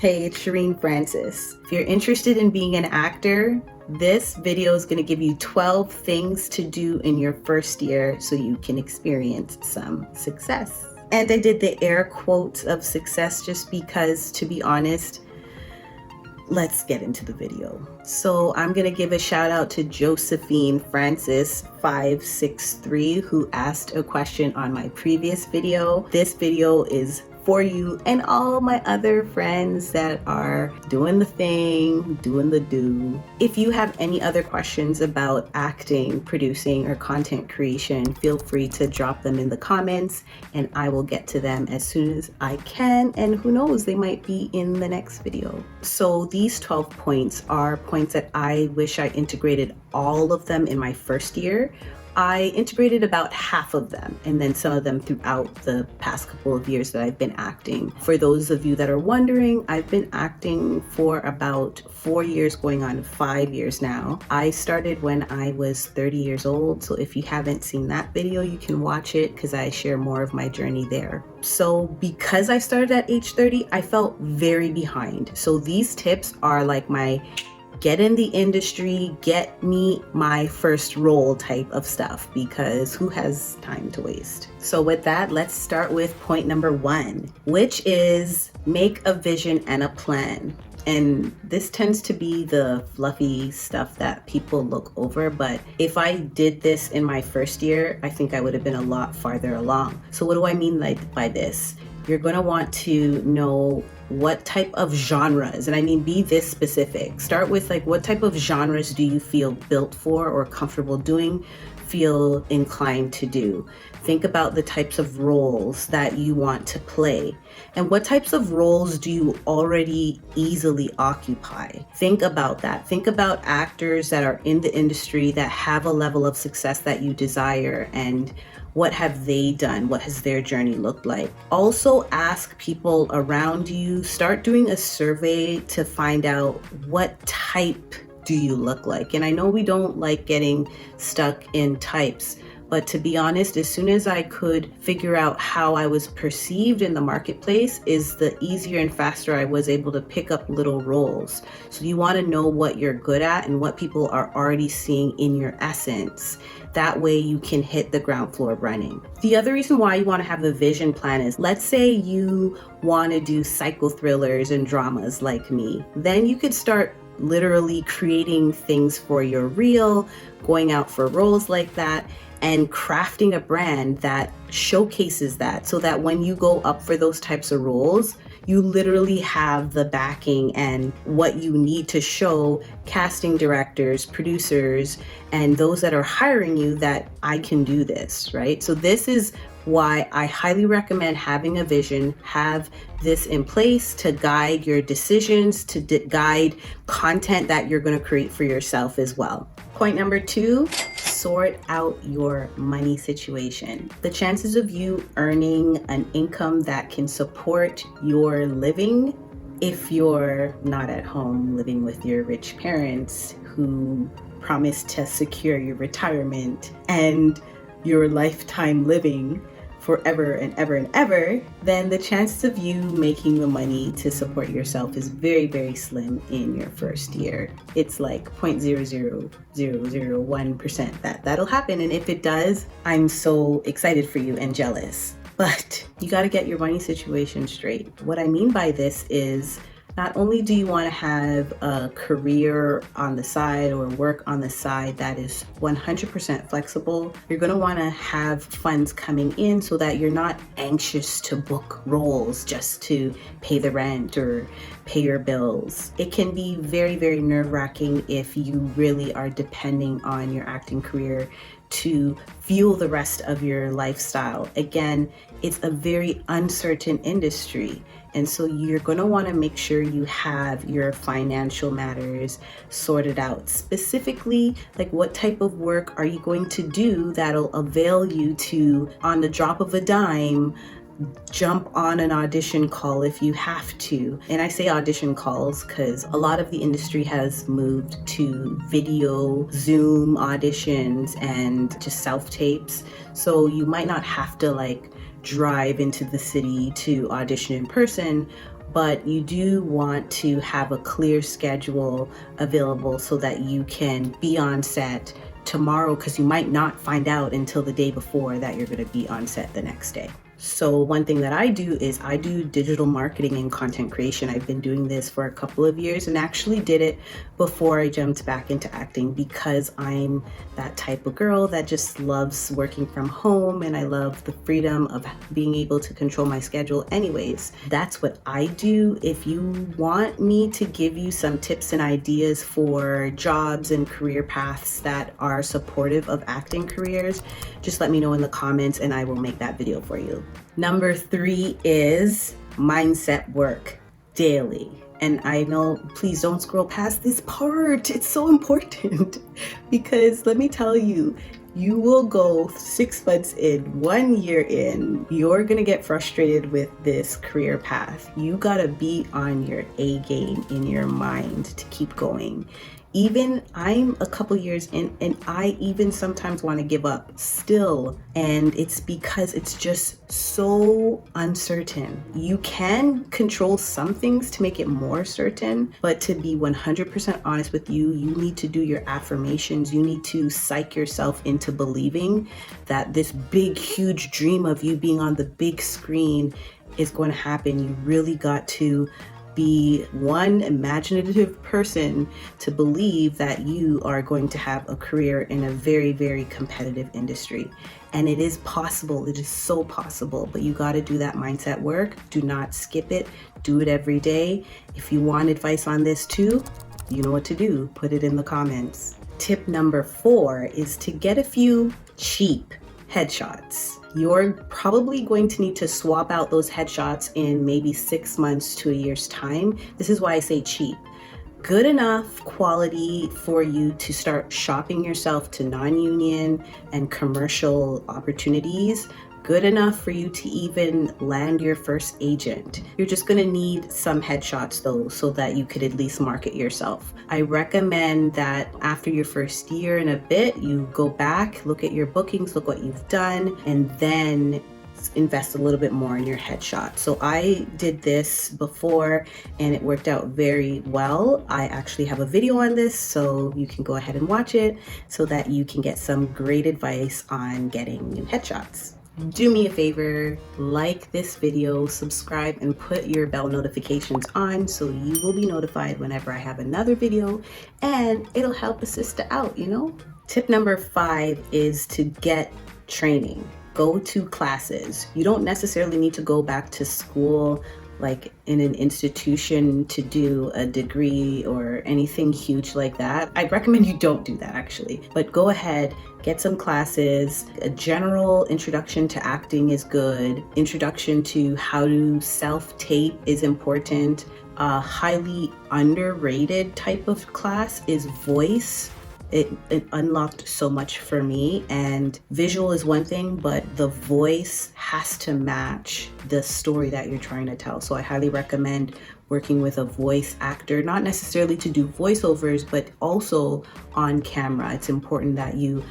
Hey, it's Shireen Francis. If you're interested in being an actor, this video is going to give you 12 things to do in your first year so you can experience some success. And I did the air quotes of success just because, to be honest, let's get into the video. So I'm going to give a shout out to Josephine Francis 563 who asked a question on my previous video. This video is for you and all my other friends that are doing the thing, doing the do. If you have any other questions about acting, producing, or content creation, feel free to drop them in the comments and I will get to them as soon as I can. And who knows, they might be in the next video. So these 12 points are points that I wish I integrated all of them in my first year. I integrated about half of them and then some of them throughout the past couple of years that I've been acting. For those of you that are wondering, I've been acting for about 4 years, going on 5 years now. I started when I was 30 years old, so if you haven't seen that video, you can watch it because I share more of my journey there. So because I started at age 30, I felt very behind. So these tips are like my get in the industry, get me my first role type of stuff, because who has time to waste? So with that, let's start with point number 1, which is make a vision and a plan. And this tends to be the fluffy stuff that people look over, but if I did this in my first year, I think I would have been a lot farther along. So what do I mean by this? You're going to want to know what type of genres, and I mean be this specific. Start with like, what type of genres do you feel built for or comfortable doing, feel inclined to do? Think about the types of roles that you want to play. And what types of roles do you already easily occupy? Think about that. Think about actors that are in the industry that have a level of success that you desire, and what have they done? What has their journey looked like? Also ask people around you, start doing a survey to find out what type do you look like. And I know we don't like getting stuck in types, but to be honest, as soon as I could figure out how I was perceived in the marketplace, is the easier and faster I was able to pick up little roles. So you want to know what you're good at and what people are already seeing in your essence. That way you can hit the ground floor running. The other reason why you want to have a vision plan is, let's say you want to do psycho thrillers and dramas like me. Then you could start literally creating things for your reel, going out for roles like that, and crafting a brand that showcases that, so that when you go up for those types of roles, you literally have the backing and what you need to show casting directors, producers, and those that are hiring you that I can do this, right? So this is why I highly recommend having a vision, have this in place to guide your decisions, to guide content that you're going to create for yourself as well. Point number 2, sort out your money situation. The chances of you earning an income that can support your living, if you're not at home living with your rich parents who promised to secure your retirement and your lifetime living forever and ever and ever, then the chances of you making the money to support yourself is very, very slim in your first year. It's like 0.00001% that'll happen. And if it does, I'm so excited for you and jealous. But you got to get your money situation straight. What I mean by this is, not only do you want to have a career on the side or work on the side that is 100% flexible, you're going to want to have funds coming in so that you're not anxious to book roles just to pay the rent or pay your bills. It can be very, very nerve-wracking if you really are depending on your acting career to fuel the rest of your lifestyle. Again, it's a very uncertain industry. And so you're going to want to make sure you have your financial matters sorted out. Specifically, like, what type of work are you going to do that'll avail you to, on the drop of a dime, jump on an audition call if you have to. And I say audition calls because a lot of the industry has moved to video, Zoom auditions, and just self-tapes. So you might not have to like drive into the city to audition in person, but you do want to have a clear schedule available so that you can be on set tomorrow, because you might not find out until the day before that you're going to be on set the next day. So one thing that I do is I do digital marketing and content creation. I've been doing this for a couple of years and actually did it before I jumped back into acting, because I'm that type of girl that just loves working from home and I love the freedom of being able to control my schedule anyways. That's what I do. If you want me to give you some tips and ideas for jobs and career paths that are supportive of acting careers, just let me know in the comments and I will make that video for you. Number 3 is mindset work daily. And I know, please don't scroll past this part. It's so important because let me tell you, you will go 6 months in, 1 year in, you're gonna get frustrated with this career path. You gotta be on your A game in your mind to keep going. Even I'm a couple years in and I even sometimes want to give up still. And it's because it's just so uncertain. You can control some things to make it more certain, but to be 100% honest with you, you need to do your affirmations. You need to psych yourself into believing that this big, huge dream of you being on the big screen is going to happen. You really got to be one imaginative person to believe that you are going to have a career in a very, very competitive industry. And it is possible. It is so possible, but you got to do that mindset work. Do not skip it. Do it every day. If you want advice on this too, you know what to do. Put it in the comments. Tip number 4 is to get a few cheap headshots. You're probably going to need to swap out those headshots in maybe 6 months to a year's time. This is why I say cheap. Good enough quality for you to start shopping yourself to non-union and commercial opportunities. Good enough for you to even land your first agent. You're just gonna need some headshots though, so that you could at least market yourself. I recommend that after your first year and a bit, you go back, look at your bookings, look what you've done, and then invest a little bit more in your headshot. So I did this before and it worked out very well. I actually have a video on this, so you can go ahead and watch it so that you can get some great advice on getting new headshots. Do me a favor, like this video, subscribe, and put your bell notifications on so you will be notified whenever I have another video, and it'll help a sister out, you know? Tip number 5 is to get training. Go to classes. You don't necessarily need to go back to school like in an institution to do a degree or anything huge like that. I recommend you don't do that actually, but go ahead, get some classes. A general introduction to acting is good. Introduction to how to self-tape is important. A highly underrated type of class is voice. It unlocked so much for me, and visual is one thing, but the voice has to match the story that you're trying to tell. So I highly recommend working with a voice actor, not necessarily to do voiceovers, but also on camera. It's important that you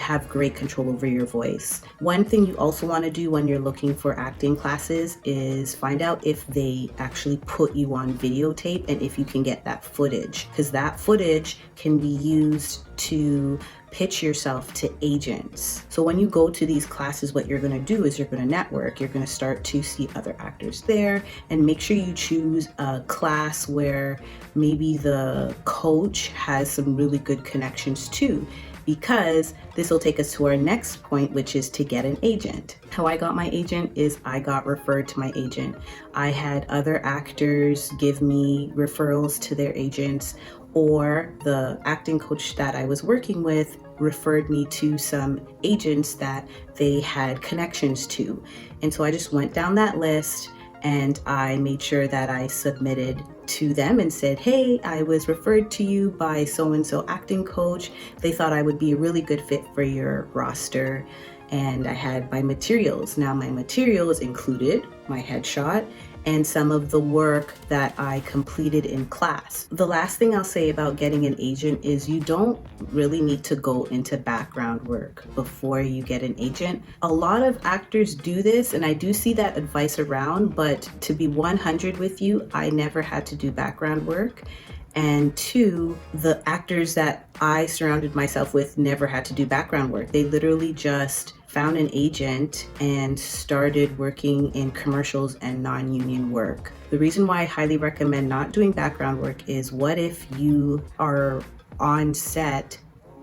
have great control over your voice. One thing you also want to do when you're looking for acting classes is find out if they actually put you on videotape and if you can get that footage, because that footage can be used to pitch yourself to agents. So when you go to these classes, what you're going to do is you're going to network. You're going to start to see other actors there, and make sure you choose a class where maybe the coach has some really good connections too, because this will take us to our next point, which is to get an agent. How I got my agent is I got referred to my agent. I had other actors give me referrals to their agents, or the acting coach that I was working with referred me to some agents that they had connections to. And so I just went down that list and I made sure that I submitted to them and said, hey, I was referred to you by so-and-so acting coach. They thought I would be a really good fit for your roster. And I had my materials. Now my materials included my headshot and some of the work that I completed in class. The last thing I'll say about getting an agent is you don't really need to go into background work before you get an agent. A lot of actors do this, and I do see that advice around, but to be 100 with you, I never had to do background work. And two, the actors that I surrounded myself with never had to do background work. They literally just found an agent and started working in commercials and non-union work. The reason why I highly recommend not doing background work is, what if you are on set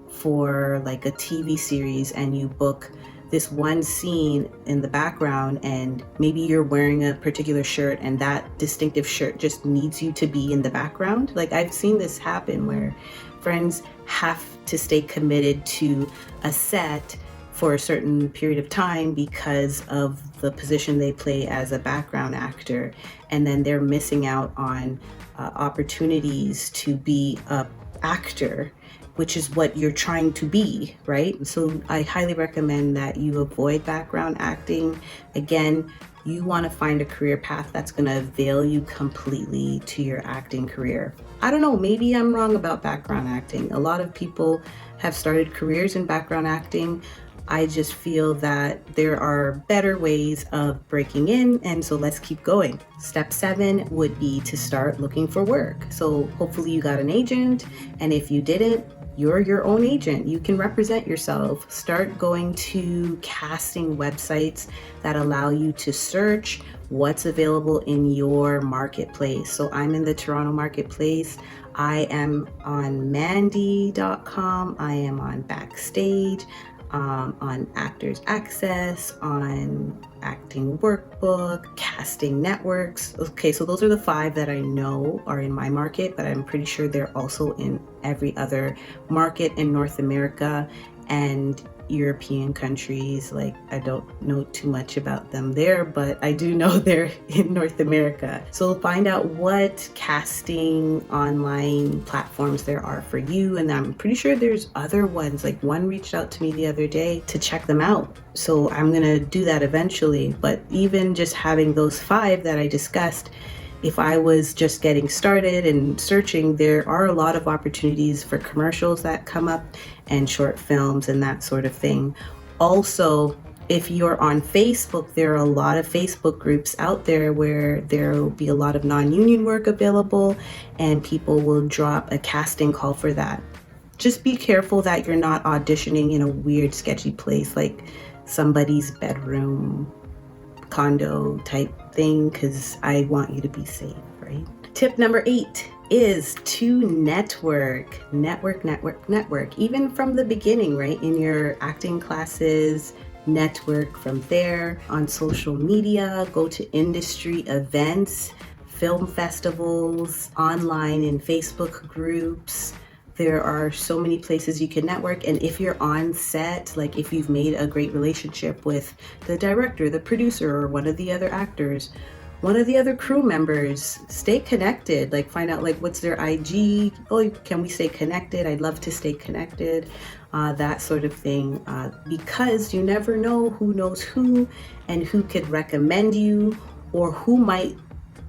for like a TV series and you book this one scene in the background, and maybe you're wearing a particular shirt and that distinctive shirt just needs you to be in the background. Like, I've seen this happen where friends have to stay committed to a set for a certain period of time because of the position they play as a background actor, and then they're missing out on opportunities to be a actor, which is what you're trying to be, right? So I highly recommend that you avoid background acting. Again, you want to find a career path that's going to avail you completely to your acting career. I don't know, maybe I'm wrong about background acting. A lot of people have started careers in background acting. I just feel that there are better ways of breaking in, and so let's keep going. Step 7 would be to start looking for work. So hopefully you got an agent, and if you didn't, you're your own agent. You can represent yourself. Start going to casting websites that allow you to search what's available in your marketplace. So I'm in the Toronto marketplace. I am on Mandy.com. I am on Backstage, on Actors Access, on Acting Workbook, Casting Networks. Okay, so those are the 5 that I know are in my market, but I'm pretty sure they're also in every other market in North America and European countries. Like, I don't know too much about them there, but I do know they're in North America. So find out what casting online platforms there are for you, and I'm pretty sure there's other ones. Like, one reached out to me the other day to check them out, so I'm gonna do that eventually. But even just having those 5 that I discussed, if I was just getting started and searching, there are a lot of opportunities for commercials that come up and short films and that sort of thing. Also, if you're on Facebook, there are a lot of Facebook groups out there where there will be a lot of non-union work available, and people will drop a casting call for that. Just be careful that you're not auditioning in a weird, sketchy place like somebody's bedroom, condo type thing, because I want you to be safe, right? Tip number 8 is to network. Even from the beginning, right? In your acting classes, network from there. On social media, go to industry events, film festivals, online in Facebook groups. There are so many places you can network. And if you're on set, like if you've made a great relationship with the director, the producer, or one of the other actors, one of the other crew members, stay connected. Like, find out like what's their IG. Oh, can we stay connected? I'd love to stay connected. That sort of thing, because you never know who knows who and who could recommend you, or who might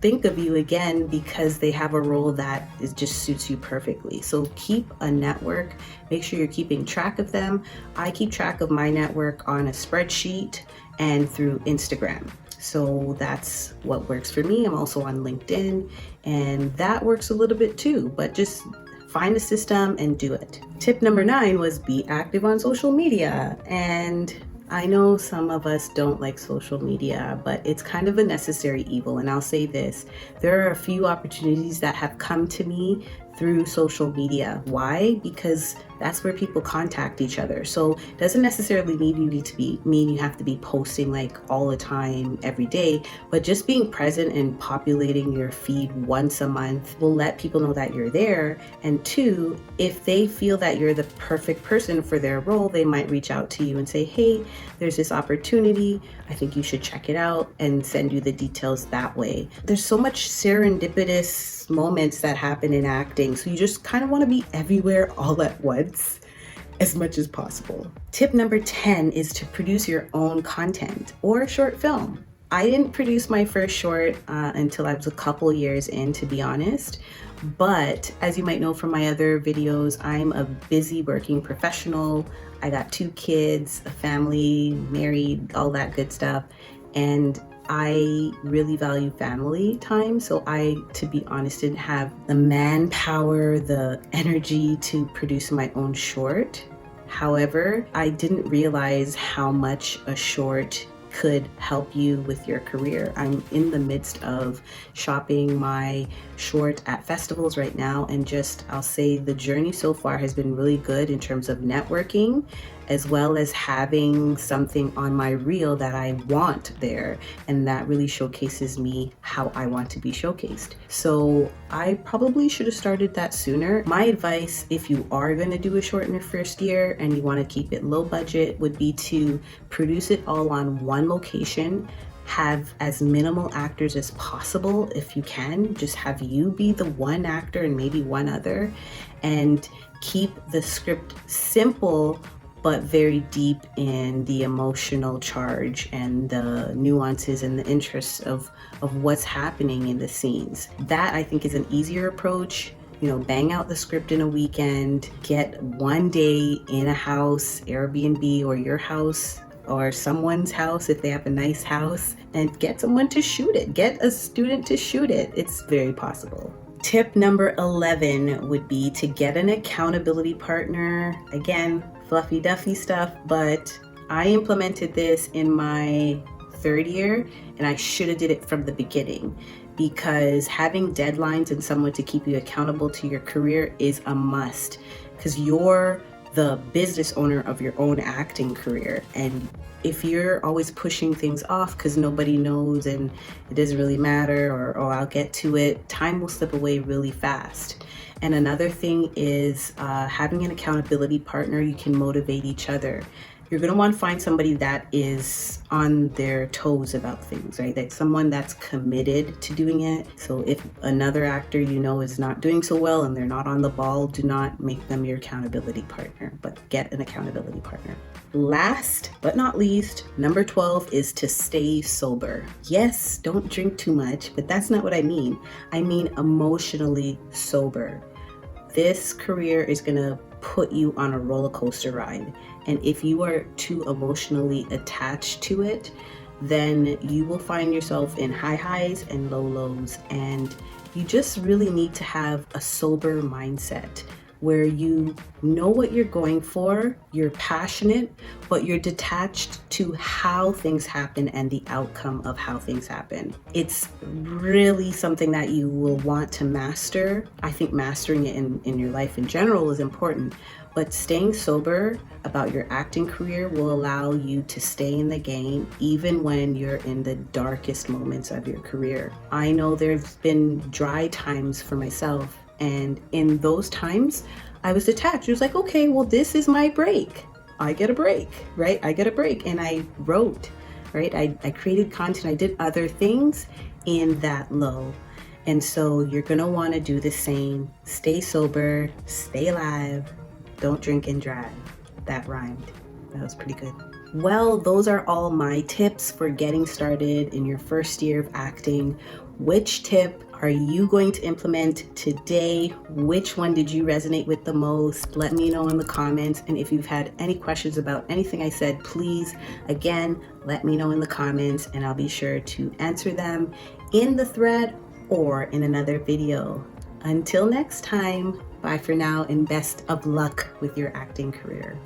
think of you again because they have a role that just suits you perfectly. So keep a network. Make sure you're keeping track of them. I keep track of my network on a spreadsheet and through Instagram. So that's what works for me. I'm also on LinkedIn, and that works a little bit too, but just find a system and do it. Tip number 9 was be active on social media. And I know some of us don't like social media, but it's kind of a necessary evil. And I'll say this, there are a few opportunities that have come to me through social media. Why? Because that's where people contact each other. So it doesn't necessarily mean you have to be posting like all the time, every day, but just being present and populating your feed once a month will let people know that you're there. And 2, if they feel that you're the perfect person for their role, they might reach out to you and say, hey, there's this opportunity, I think you should check it out, and send you the details that way. There's so much serendipitous moments that happen in acting, so you just kind of want to be everywhere all at once as much as possible. Tip number 10 is to produce your own content or short film. I didn't produce my first short until I was a couple years in, to be honest. But as you might know from my other videos, I'm a busy working professional. I got 2 kids, a family, married, all that good stuff. And I really value family time. So I, to be honest, didn't have the manpower, the energy to produce my own short. However, I didn't realize how much a short could help you with your career. I'm in the midst of shopping my short at festivals right now, and I'll say the journey so far has been really good in terms of networking, as well as having something on my reel that I want there, and that really showcases me how I want to be showcased. So I probably should have started that sooner. My advice, if you are going to do a short in your first year and you want to keep it low budget, would be to produce it all on one location. Have as minimal actors as possible if you can. Just have you be the one actor and maybe one other, and keep the script simple but very deep in the emotional charge and the nuances and the interests of what's happening in the scenes. That, I think, is an easier approach. You know, bang out the script in a weekend, get one day in a house, Airbnb, or your house, or someone's house if they have a nice house, and get someone to shoot it. Get a student to shoot it. It's very possible. Tip number 11 would be to get an accountability partner. Again, fluffy duffy stuff, but I implemented this in my 3rd year, and I should have did it from the beginning, because having deadlines and someone to keep you accountable to your career is a must, because you're the business owner of your own acting career. And if you're always pushing things off because nobody knows and it doesn't really matter, or oh, I'll get to it, time will slip away really fast. And another thing is having an accountability partner. You can motivate each other. You're going to want to find somebody that is on their toes about things, right? Like someone that's committed to doing it. So if another actor you know is not doing so well and they're not on the ball, do not make them your accountability partner, but get an accountability partner. Last but not least, number 12 is to stay sober. Yes, don't drink too much, but that's not what I mean. I mean emotionally sober. This career is going to put you on a roller coaster ride. And if you are too emotionally attached to it, then you will find yourself in high highs and low lows. And you just really need to have a sober mindset where you know what you're going for, you're passionate, but you're detached to how things happen and the outcome of how things happen. It's really something that you will want to master. I think mastering it in your life in general is important, but staying sober about your acting career will allow you to stay in the game even when you're in the darkest moments of your career. I know there's been dry times for myself, and in those times, I was detached. It was like, okay, well, this is my break. I get a break, right? I get a break. And I wrote, right? I created content. I did other things in that low. And so you're going to want to do the same. Stay sober, stay alive, don't drink and drive. That rhymed. That was pretty good. Well, those are all my tips for getting started in your first year of acting. Which tip are you going to implement today? Which one did you resonate with the most? Let me know in the comments. And if you've had any questions about anything I said, please, again, let me know in the comments, and I'll be sure to answer them in the thread or in another video. Until next time, bye for now, and best of luck with your acting career.